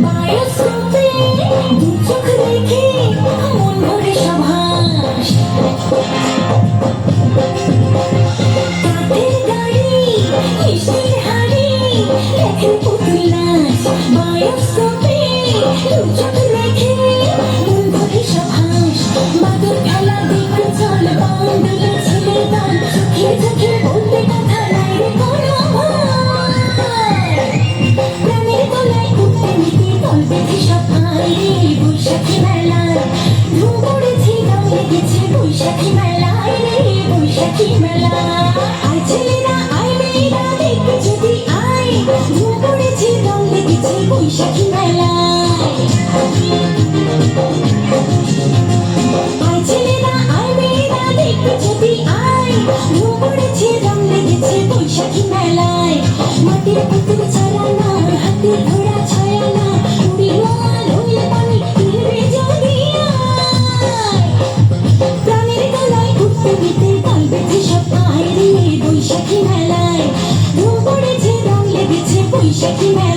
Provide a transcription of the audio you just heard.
বায়োস্কোপে দু চোখ রেখে মন ভরে সাবাস। কাঠের গাড়ি মিষ্টির হাড়ি দেখে পুতুল নাচ। বায়োস্কোপে দু চোখ রেখে মন ভরে সাবাস। বাদর খেলা দেখে চল বাউন্ডুলে ছেলে দল চোখে চোখে বলতে কথা নাই রে কোনো ভয়। প্রাণের গলায় উঠতে নিতে দল বেঁধে সবাই রে বৈশাখী মেলায় ধুম পড়েছে রং লেগেছে বৈশাখী মেলায় রে বৈশাখী মেলায়। আয় ছেলেরা আয় মেয়েরা দেখতে যদি আয় ধুম পড়েছে রং লেগেছে বৈশাখী মেলায়। আয় ছেলেরা আয় মেয়েরা দেখতে যদি আয় ধুম পড়েছে রং লেগেছে বৈশাখী মেলায়। মাটির পুতুল চালানা হাতে ঘোড়া ছায়ানা উড়িল আলোয় পানি ফিরবে যদি আয়। প্রাণের গলায় উঠতে দিতে দল বেঁধে সবাই রে বৈশাখী মেলায় ধুম পড়েছে রং লেগেছে বৈশাখী মেলায়।